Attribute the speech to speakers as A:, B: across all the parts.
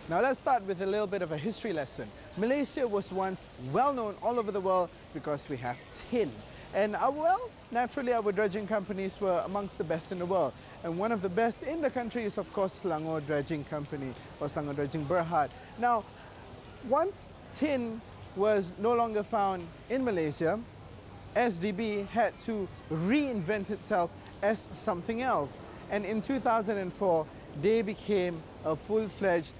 A: Now let's start with a little bit of a history lesson. Malaysia was once well known all over the world because we have tin. And well, naturally our dredging companies were amongst the best in the world. And one of the best in the country is of course Selangor Dredging Company or Selangor Dredging Berhad. Now, once tin was no longer found in Malaysia, SDB had to reinvent itself as something else. And in 2004, they became a full-fledged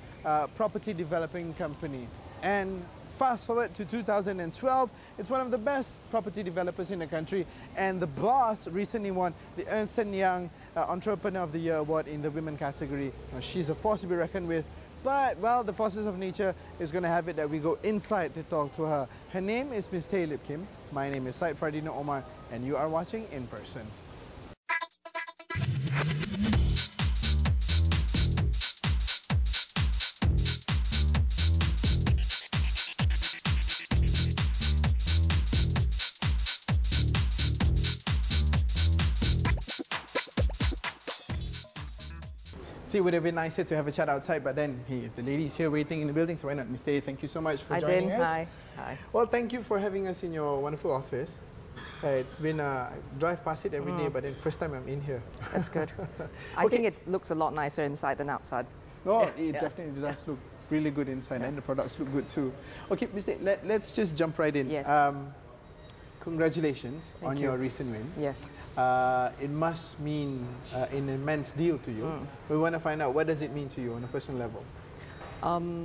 A: property developing company. And fast forward to 2012, it's one of the best property developers in the country. And the boss recently won the Ernst & Young Entrepreneur of the Year award in the women category. Now, she's a force to be reckoned with. But, well, the forces of nature is going to have it that we go inside to talk to her. Her name is Miss Teh Lip Kim. My name is Syed Farradino Omar, and you are watching In Person. See, it would have been nicer to have a chat outside, but then hey, the lady's here waiting in the building, so why not? Miss Teh, thank you so much for joining us.
B: Hi. Hi.
A: Well, thank you for having us in your wonderful office. It's been I drive past it every day, but then first time I'm in here.
B: That's good. I think it looks a lot nicer inside than outside.
A: Oh, it definitely does look really good inside, and the products look good too. Okay, Miss Teh, let's just jump right in.
B: Yes.
A: Congratulations on your recent win.
B: Yes.
A: It must mean an immense deal to you. We want to find out, what does it mean to you on a personal level?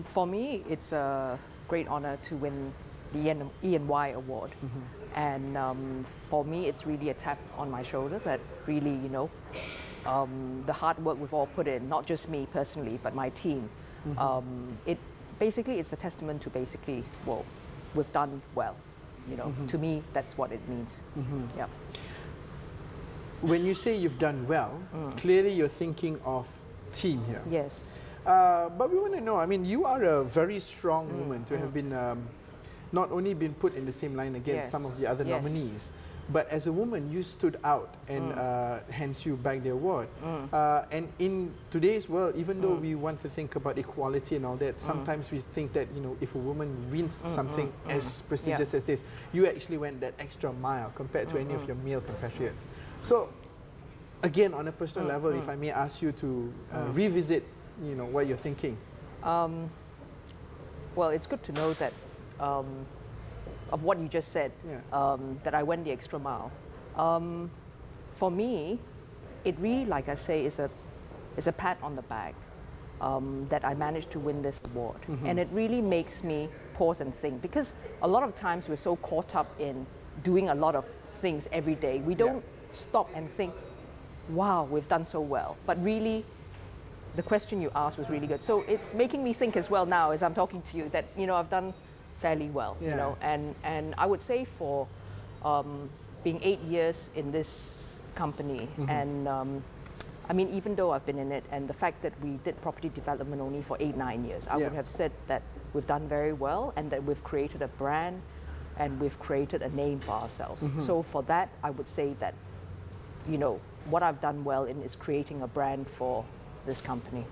B: For me, it's a great honor to win the E&Y award. And for me, it's really a tap on my shoulder that really, you know, the hard work we've all put in, not just me personally, but my team. It's a testament to basically, well, we've done well. You know, to me, that's what it means. Yeah.
A: When you say you've done well, clearly you're thinking of team here.
B: Yes.
A: But we want to know, I mean, you are a very strong woman to have been, not only been put in the same line against some of the other nominees, but as a woman, you stood out and hence you bagged the award. And in today's world, even though we want to think about equality and all that, sometimes we think that, you know, if a woman wins something as prestigious as this, you actually went that extra mile compared to any of your male compatriots. So, again, on a personal level, if I may ask you to revisit, you know, what you're thinking.
B: Well, it's good to know that of what you just said, that I went the extra mile. For me, it really, like I say, is a pat on the back that I managed to win this award. And it really makes me pause and think, because a lot of times we're so caught up in doing a lot of things every day. We don't stop and think, wow, we've done so well. But really, the question you asked was really good. So it's making me think as well now as I'm talking to you that, you know, I've done fairly well, you know, and I would say for being 8 years in this company, and I mean, even though I've been in it, and the fact that we did property development only for 8-9 years, I would have said that we've done very well and that we've created a brand and we've created a name for ourselves. So for that, I would say that, you know, what I've done well in is creating a brand for this company.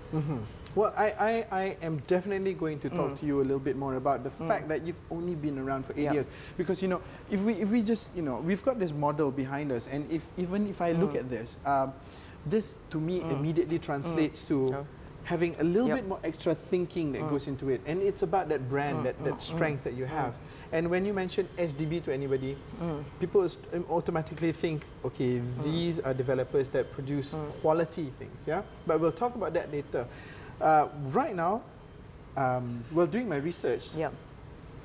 A: Well, I am definitely going to talk to you a little bit more about the fact that you've only been around for 8 years. Because, you know, if we just, you know, we've got this model behind us, and even if I look at this, this to me immediately translates to having a little bit more extra thinking that goes into it. And it's about that brand, that strength that you have. And when you mention SDB to anybody, people automatically think, okay, these are developers that produce quality things, yeah? But we'll talk about that later. Right now, well, doing my research,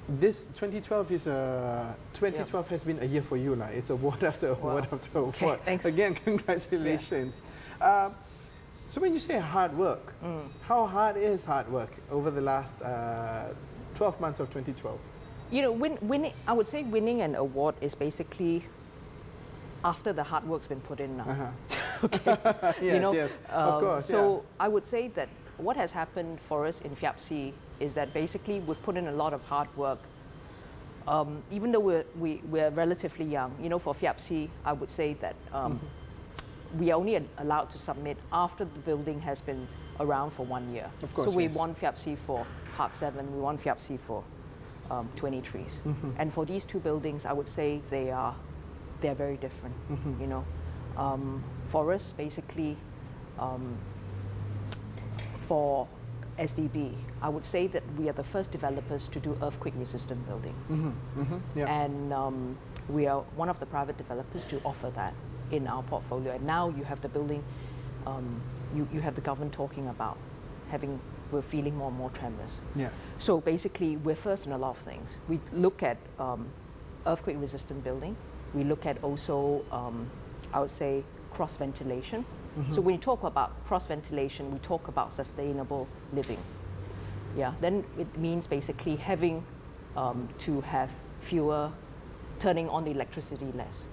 A: this 2012 is 2012 has been a year for you, It's award after award after award.
B: Okay, thanks.
A: Again, congratulations. So when you say hard work, how hard is hard work over the last 12 months of 2012?
B: You know, winning, I would say winning an award is basically after the hard work's been put in now. Okay.
A: Yes,
B: you know,
A: of course.
B: So I would say that what has happened for us in FYAPC is that basically we've put in a lot of hard work. Even though we're relatively young, you know, for FYAPC, I would say that we are only allowed to submit after the building has been around for 1 year.
A: Of course,
B: so we
A: yes.
B: won FIAPC for Park 7, we won FIAPC for 20 trees. And for these two buildings, I would say they're very different. You know, for us, basically, for SDB, I would say that we are the first developers to do earthquake-resistant building.
A: Yeah.
B: And we are one of the private developers to offer that in our portfolio. And now you have the building, you have the government talking about we're feeling more and more tremors.
A: Yeah.
B: So basically, we're first in a lot of things. We look at earthquake-resistant building. We look at also, I would say, cross-ventilation. So when you talk about cross-ventilation, we talk about sustainable living. Yeah, then it means basically having to have fewer, turning on the electricity less.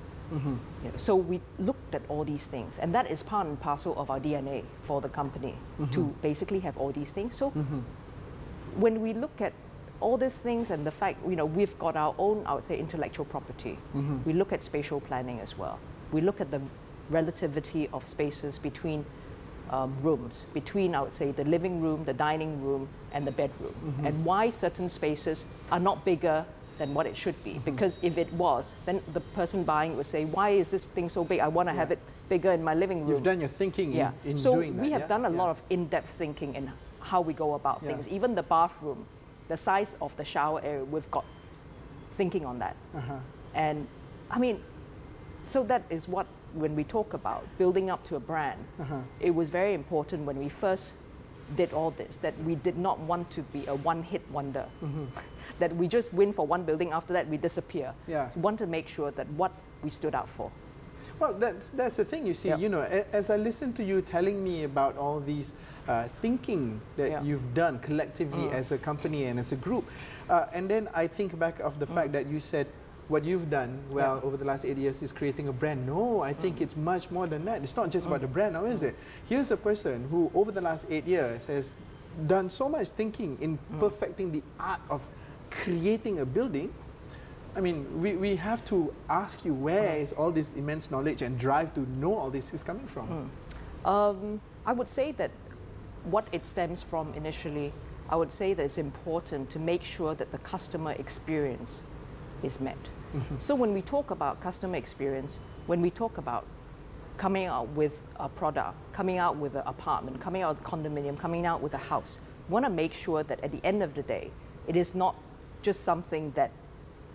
B: Yeah, so we looked at all these things, and that is part and parcel of our DNA for the company, to basically have all these things. So when we look at all these things and the fact, you know, we've got our own, I would say, intellectual property. We look at spatial planning as well. We look at the relativity of spaces between rooms, between, I would say, the living room, the dining room, and the bedroom, and why certain spaces are not bigger than what it should be. Because if it was, then the person buying would say, why is this thing so big? I want to have it bigger in my living room.
A: You've done your thinking in
B: so
A: doing that.
B: So we have done a lot of in-depth thinking in how we go about things. Even the bathroom, the size of the shower area, we've got thinking on that. And I mean, so that is what, when we talk about building up to a brand, it was very important when we first did all this, that we did not want to be a one-hit wonder, that we just win for one building, after that we disappear. We want to make sure that what we stood out for.
A: Well, that's the thing, you see, you know, as I listen to you telling me about all these thinking that you've done collectively as a company and as a group, and then I think back of the fact that you said what you've done over the last 8 years is creating a brand. No, I think it's much more than that. It's not just about the brand now, is it? Here's a person who over the last 8 years has done so much thinking in perfecting the art of creating a building. I mean, we have to ask you, where is all this immense knowledge and drive to know all this is coming from?
B: I would say that what it stems from initially, I would say that it's important to make sure that the customer experience is met. So when we talk about customer experience, when we talk about coming out with a product, coming out with an apartment, coming out with a condominium, coming out with a house, we want to make sure that at the end of the day, it is not just something that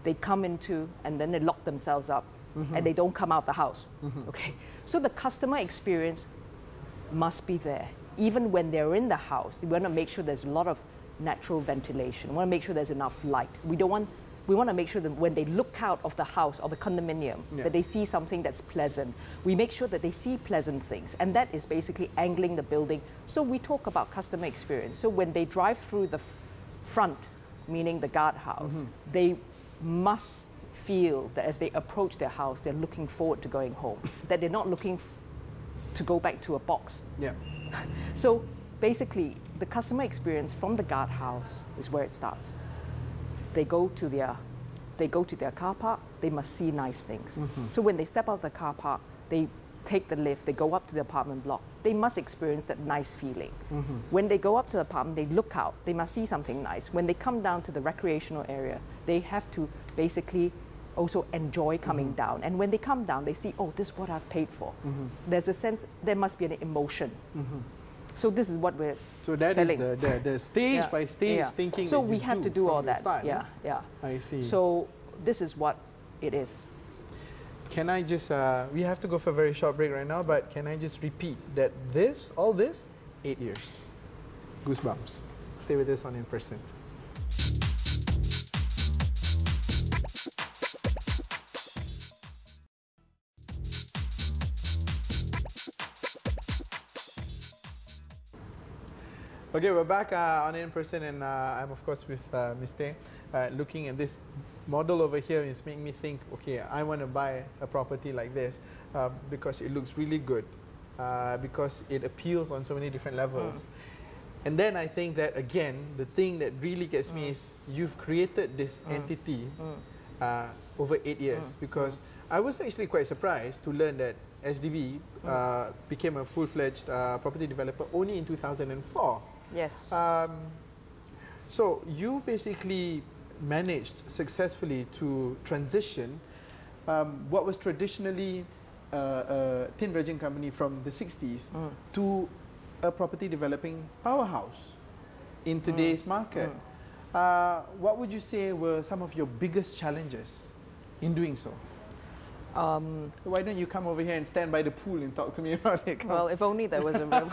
B: they come into and then they lock themselves up and they don't come out of the house. Okay, so the customer experience must be there. Even when they're in the house, we want to make sure there's a lot of natural ventilation. We want to make sure there's enough light. We want to make sure that when they look out of the house or the condominium, that they see something that's pleasant. We make sure that they see pleasant things, and that is basically angling the building. So we talk about customer experience. So when they drive through the front, meaning the guardhouse, they must feel that as they approach their house, they're looking forward to going home, that they're not looking to go back to a box. So basically, the customer experience from the guardhouse is where it starts. They go to their car park, they must see nice things. So when they step out of the car park, they take the lift, they go up to the apartment block, they must experience that nice feeling. When they go up to the apartment, they look out, they must see something nice. When they come down to the recreational area, they have to basically also enjoy coming down. And when they come down, they see, oh, this is what I've paid for. There's a sense, there must be an emotion. So this is what we're selling.
A: Is the stage by stage thinking.
B: So we have to do all that.
A: Start,
B: I
A: see.
B: So this is what it is.
A: Can I just, we have to go for a very short break right now, but can I just repeat that all this, 8 years. Goosebumps. Stay with us on In Person. Okay, we're back on In Person, and I'm of course with Ms. Teh. Looking at this model over here is making me think, okay, I want to buy a property like this because it looks really good, because it appeals on so many different levels. And then I think that, again, the thing that really gets me is you've created this entity over 8 years, because I was actually quite surprised to learn that SDB became a full-fledged property developer only in 2004.
B: Yes.
A: So you basically managed successfully to transition what was traditionally a tin dredging company from the 60s to a property developing powerhouse in today's market. What would you say were some of your biggest challenges in doing so? Why don't you come over here and stand by the pool and talk to me about it?
B: Well, if only there was a room.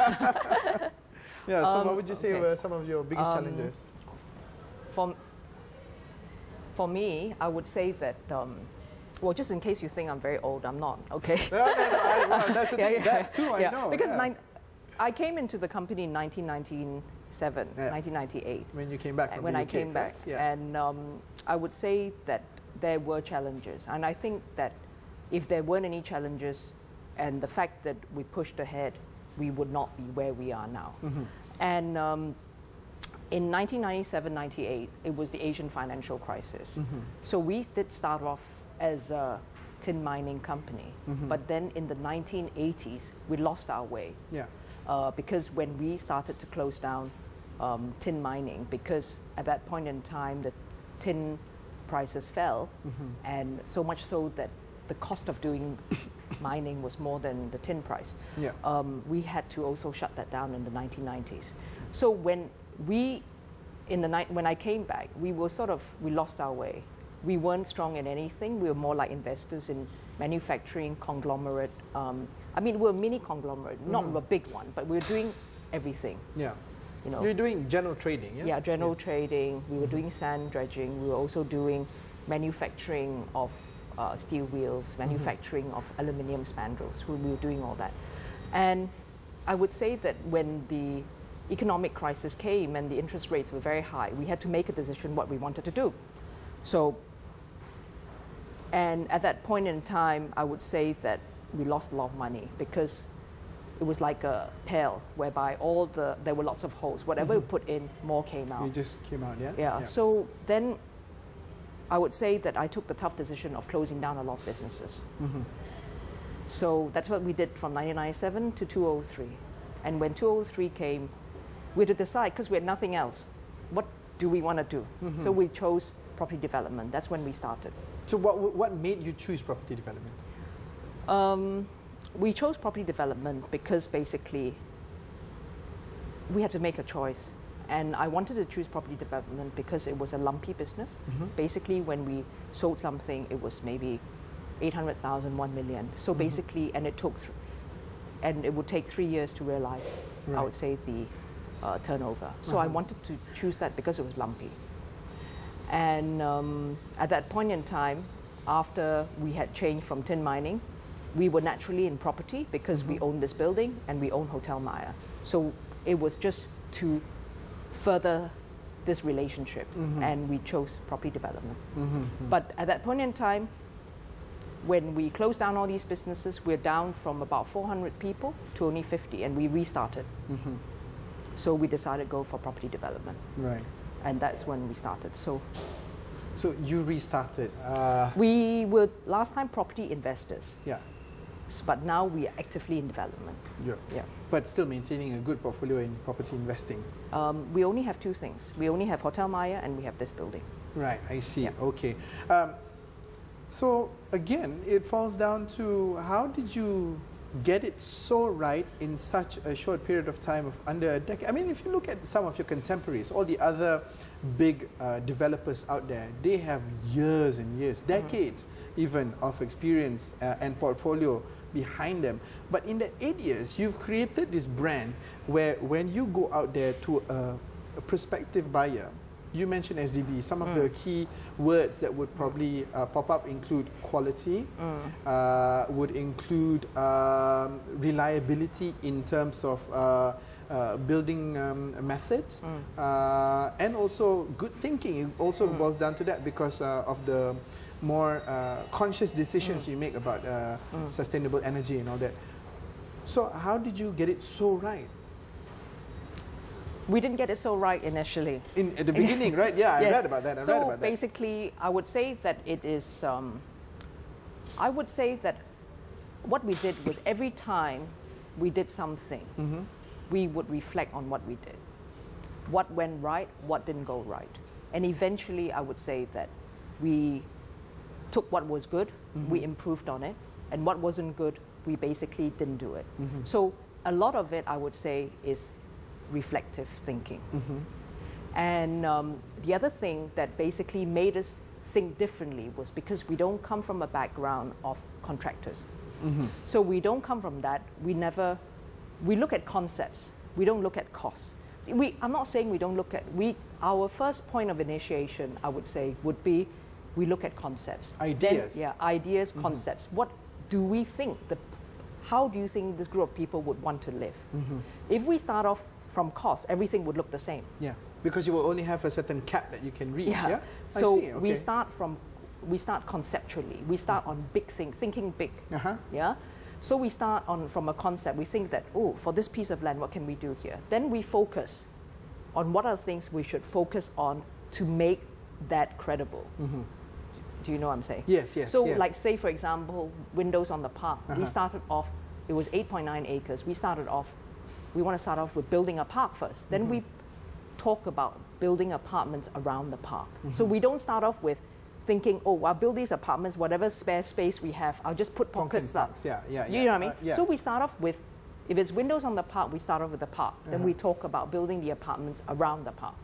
A: Yeah, so what would you say were some of your biggest challenges?
B: For me, I would say that, well, just in case you think I'm very old, I'm not, okay?
A: That's the thing, that too, I know.
B: Because I came into the company in 1997, 1998.
A: When you came back from
B: when
A: the
B: I
A: UK,
B: came back.
A: Yeah.
B: And I would say that there were challenges. And I think that if there weren't any challenges and the fact that we pushed ahead, we would not be where we are now. And in 1997-98, it was the Asian financial crisis. So we did start off as a tin mining company. But then in the 1980s, we lost our way.
A: Yeah.
B: Because when we started to close down tin mining, because at that point in time, the tin prices fell, and so much so that the cost of doing mining was more than the tin price.
A: Yeah.
B: We had to also shut that down in the 1990s. So when I came back, we lost our way. We weren't strong in anything. We were more like investors in manufacturing, conglomerate. I mean, we're a mini conglomerate, not a big one, but we're doing everything.
A: Yeah.
B: You know,
A: you're doing general trading, yeah?
B: Yeah, general trading. We were doing sand dredging. We were also doing manufacturing of steel wheels, manufacturing of aluminium spandrels. So we were doing all that. And I would say that when the economic crisis came and the interest rates were very high, we had to make a decision what we wanted to do. So, and at that point in time, I would say that we lost a lot of money because it was like a pail whereby there were lots of holes. Whatever we put in, more came out.
A: It just came out, yeah?
B: Yeah. So then I would say that I took the tough decision of closing down a lot of businesses. So that's what we did from 1997 to 2003. And when 2003 came, we had to decide, because we had nothing else, what do we want to do? So we chose property development. That's when we started.
A: So what made you choose property development?
B: We chose property development because basically we had to make a choice. And I wanted to choose property development because it was a lumpy business. Basically, when we sold something, it was maybe 800,000, 1 million. So basically, and it would take 3 years to realize, I would say, the turnover. So I wanted to choose that because it was lumpy. And at that point in time, after we had changed from tin mining, we were naturally in property because we own this building and we own Hotel Maya. So it was just to further this relationship, and we chose property development. But at that point in time, when we closed down all these businesses, we're down from about 400 people to only 50, and we restarted. So we decided to go for property development.
A: Right.
B: And that's when we started. So
A: you restarted.
B: We were last time property investors.
A: Yeah.
B: But now we are actively in development.
A: Yeah. But still maintaining a good portfolio in property investing.
B: We only have two things. We only have Hotel Maya and we have this building.
A: Right, I see.
B: Yeah.
A: Okay. So again, it falls down to how did you get it so right in such a short period of time of under a decade? I mean, if you look at some of your contemporaries, all the other big developers out there, they have years and years, decades even of experience and portfolio behind them. But in that 8 years, you've created this brand where when you go out there to a prospective buyer, you mentioned SDB, some of the key words that would probably pop up include quality, would include reliability in terms of building methods, and also good thinking. It also boils down to that because of the more conscious decisions you make about sustainable energy and all that. So how did you get it so right?
B: We didn't get it so right initially.
A: At the beginning, right? Yeah, I read about that.
B: So basically, I would say that it is, I would say that what we did was every time we did something, we would reflect on what we did. What went right, what didn't go right. And eventually, I would say that we took what was good, we improved on it, and what wasn't good, we basically didn't do it. So a lot of it, I would say, is reflective thinking. And the other thing that basically made us think differently was because we don't come from a background of contractors. So we don't come from that. We look at concepts. We don't look at costs. See, I'm not saying we don't look at, our first point of initiation, I would say, would be we look at concepts.
A: Ideas.
B: Then, ideas, concepts. What do we think, how do you think this group of people would want to live? If we start off from cost, everything would look the same.
A: Yeah, because you will only have a certain cap that you can reach, yeah?
B: So we start conceptually. We start on big things, thinking big, yeah? So we start from a concept. We think that, oh, for this piece of land, what can we do here? Then we focus on what are the things we should focus on to make that credible. Do you know what I'm saying?
A: Yes, yes.
B: So
A: yes.
B: like say, for example, windows on the park. We started off, it was 8.9 acres. We want to start off with building a park first. Then we talk about building apartments around the park. So we don't start off with thinking, oh, I'll build these apartments, whatever spare space we have, I'll just put pockets up. You know what I mean? So we start off with, if it's windows on the park, we start off with the park. Then we talk about building the apartments around the park.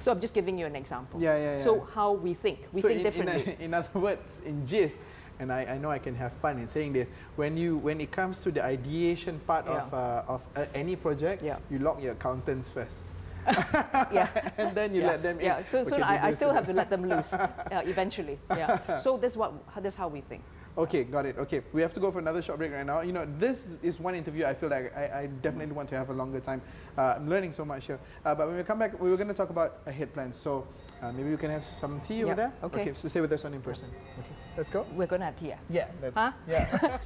B: So I'm just giving you an example. So how we think. We think differently.
A: In other words, in gist, and I know I can have fun in saying this, when it comes to the ideation part of any project, you lock your accountants first. And then you let them in.
B: So I still have to let them loose eventually. So that's how we think.
A: Okay, got it. Okay, we have to go for another short break right now. You know, this is one interview I feel like I definitely want to have a longer time. I'm learning so much here. But when we come back, we were going to talk about ahead plans. So maybe we can have some tea over there?
B: Okay.
A: So stay with us on In Person. Okay, let's go.
B: We're going to have tea,
A: Yeah, yeah.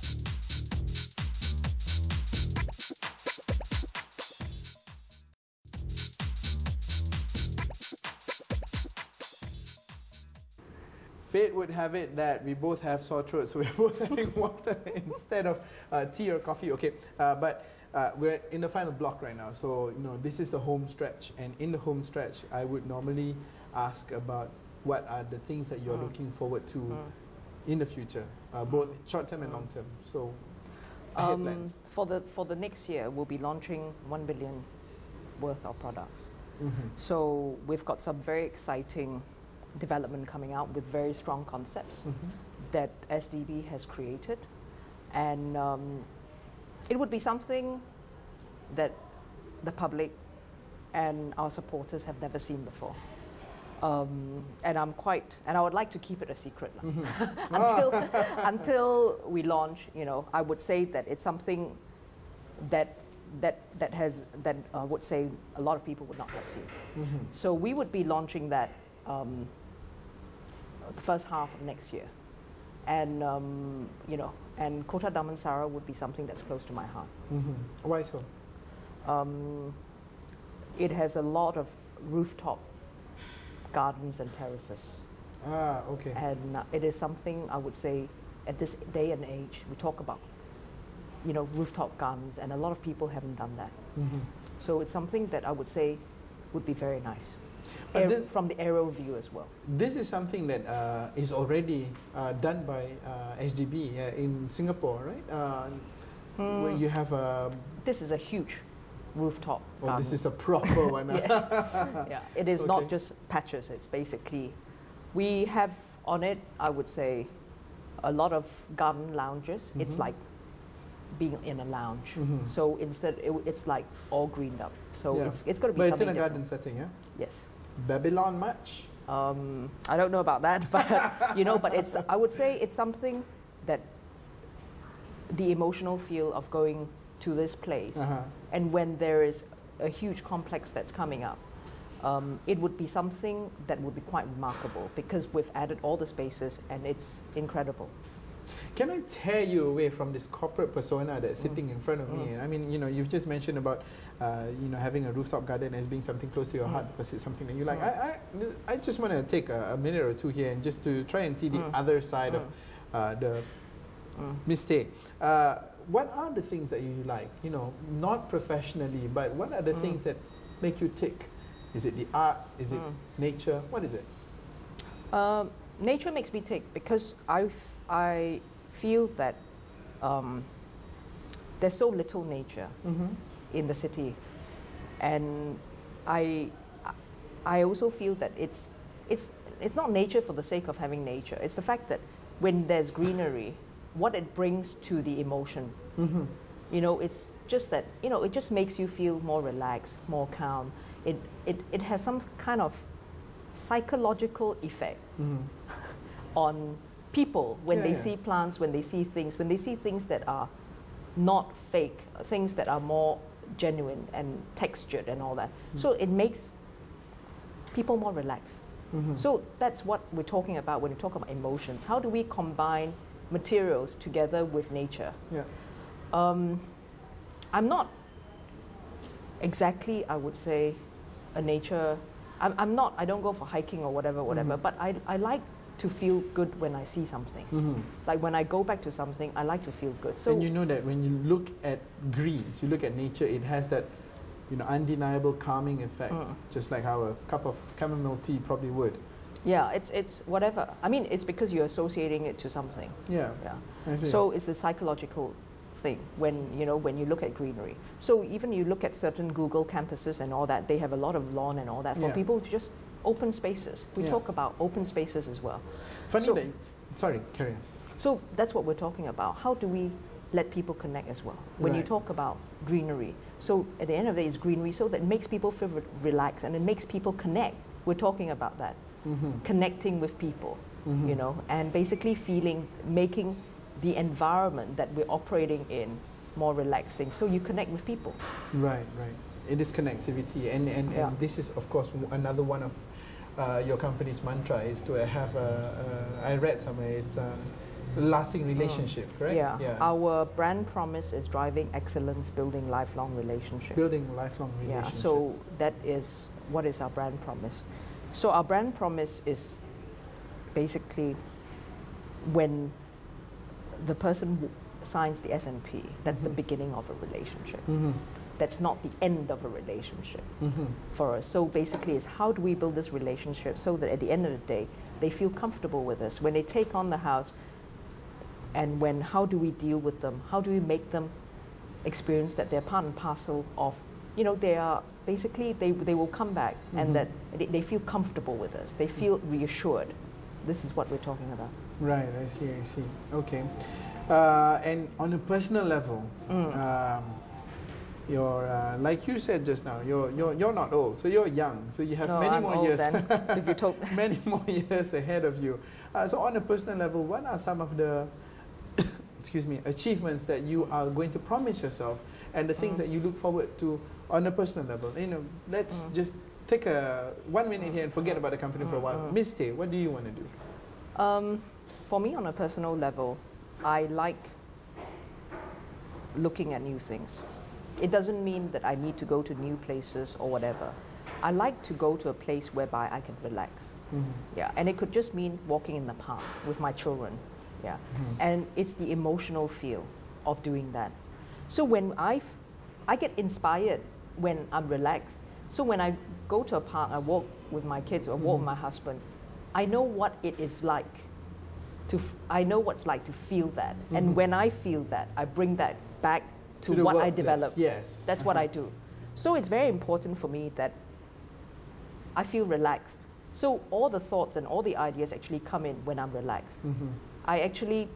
A: Fate would have it that we both have sore throats, so we're both having water instead of tea or coffee. Okay, but we're in the final block right now, so you know this is the home stretch, and in the home stretch, I would normally ask about what are the things that you're looking forward to in the future, both short term and long term. So, plans.
B: For the next year, we'll be launching 1 billion worth of products. So we've got some very exciting development coming out with very strong concepts that SDB has created, and it would be something that the public and our supporters have never seen before. And I would like to keep it a secret until we launch. You know, I would say that it's something that I would say a lot of people would not have seen. So we would be launching that the first half of next year, and you know, and Kota Damansara would be something that's close to my heart.
A: Why so?
B: It has a lot of rooftop gardens and terraces.
A: Okay.
B: And it is something I would say at this day and age we talk about, you know, rooftop gardens, and a lot of people haven't done that. So it's something that I would say would be very nice. From the aerial view as well.
A: This is something that is already done by SDB in Singapore, right? Where you have a...
B: This is a huge rooftop garden.
A: This is a proper one.
B: Yes. Yeah, it is not just patches. It's basically, we have on it, I would say, a lot of garden lounges. It's like being in a lounge. So instead, it's like all greened up. So it's going to be
A: but
B: something
A: it's in a
B: different.
A: garden setting, yeah?
B: Yes.
A: Babylon much?
B: I don't know about that, but you know, but it's, I would say it's something that the emotional feel of going to this place, and when there is a huge complex that's coming up, it would be something that would be quite remarkable because we've added all the spaces and it's incredible.
A: Can I tear you away from this corporate persona that's sitting in front of me? I mean, you know, you've just mentioned about, you know, having a rooftop garden as being something close to your heart because it's something that you like. I just want to take a minute or two here and just to try and see the other side of the Miss Teh, what are the things that you like? You know, not professionally, but what are the things that make you tick? Is it the arts? Is it nature? What is it?
B: Nature makes me tick because I feel that there's so little nature in the city, and I also feel that it's not nature for the sake of having nature. It's the fact that when there's greenery, what it brings to the emotion. You know, it's just that, you know, it just makes you feel more relaxed, more calm. It has some kind of psychological effect on people when they see plants, when they see things that are not fake, things that are more genuine and textured and all that. So it makes people more relaxed. So that's what we're talking about when we talk about emotions. How do we combine materials together with nature? I'm not exactly, I would say, a nature. I don't go for hiking or whatever, but I like to feel good when I see something. Like when I go back to something, I like to feel good. So,
A: and you know that when you look at greens, you look at nature, it has that, you know, undeniable calming effect, just like how a cup of chamomile tea probably would.
B: Yeah, it's whatever. I mean, it's because you're associating it to something.
A: Yeah. I see.
B: So it's a psychological thing when you look at greenery. So even you look at certain Google campuses and all that, they have a lot of lawn and all that for people to just open spaces. We talk about open spaces as well.
A: Funny sorry, carry on.
B: So that's what we're talking about. How do we let people connect as well? When you talk about greenery, so at the end of the day, it's greenery, so that makes people feel relaxed and it makes people connect. We're talking about that, connecting with people, you know, and basically making the environment that we're operating in more relaxing, so you connect with people. Right.
A: It is connectivity, and this is, of course, another one of your company's mantra is to have I read somewhere, it's a lasting relationship, correct?
B: Yeah. Our brand promise is driving excellence, building lifelong relationships.
A: Building lifelong relationships.
B: Yeah, so that is, what is our brand promise? So our brand promise is basically when the person signs the S&P, that's the beginning of a relationship. That's not the end of a relationship for us. So basically it's how do we build this relationship so that at the end of the day, they feel comfortable with us. When they take on the house, and how do we deal with them? How do we make them experience that they're part and parcel of, you know, they are basically, they will come back and that they feel comfortable with us. They feel reassured. This is what we're talking about. Right,
A: I see. Okay. And on a personal level, you're like you said just now, you're not old, so you're young, so you have many more years.
B: If you talk
A: many more years ahead of you. So on a personal level, what are some of the achievements that you are going to promise yourself, and the things that you look forward to on a personal level? You know, let's just take 1 minute here and forget about the company for a while. Miss Teh, what do you want to do?
B: For me, on a personal level, I like looking at new things. It doesn't mean that I need to go to new places or whatever. I like to go to a place whereby I can relax. Yeah, and it could just mean walking in the park with my children. Yeah, and it's the emotional feel of doing that. So when I get inspired when I'm relaxed. So when I go to a park, I walk with my kids or walk with my husband, I know what it is like. I know what's like to feel that. And when I feel that, I bring that back to what I develop.
A: Yes.
B: That's what I do. So it's very important for me that I feel relaxed. So all the thoughts and all the ideas actually come in when I'm relaxed. I actually,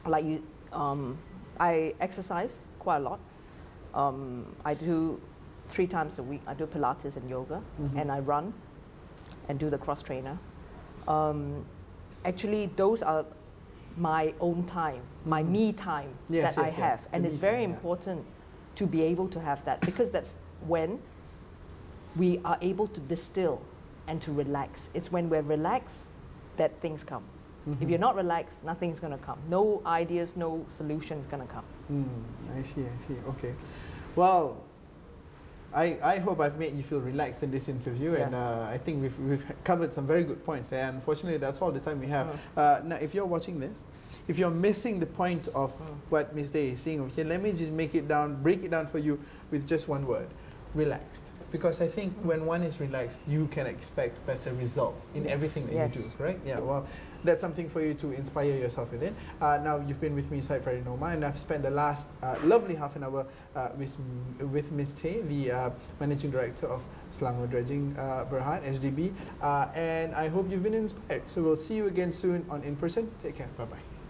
B: I exercise quite a lot. I do 3 times a week. I do Pilates and yoga, and I run and do the cross trainer. Actually, those are my own time, my me time that I have. And it's very important to be able to have that, because that's when we are able to distill and to relax. It's when we're relaxed that things come. If you're not relaxed, nothing's going to come. No ideas, no solutions going to come.
A: I see. Okay. Well, I hope I've made you feel relaxed in this interview, and I think we've covered some very good points there. Unfortunately, that's all the time we have. Now, if you're watching this, if you're missing the point of what Ms. Day is saying over here, let me just break it down for you with just one word: relaxed. Because I think when one is relaxed, you can expect better results in everything that you do, correct? Yeah, well, that's something for you to inspire yourself within. Now, you've been with me, Syed Farradino Omar, and I've spent the last lovely half an hour with Ms. Teh, the Managing Director of Selangor Dredging Berhad, SDB, and I hope you've been inspired. So we'll see you again soon on In Person. Take care. Bye-bye.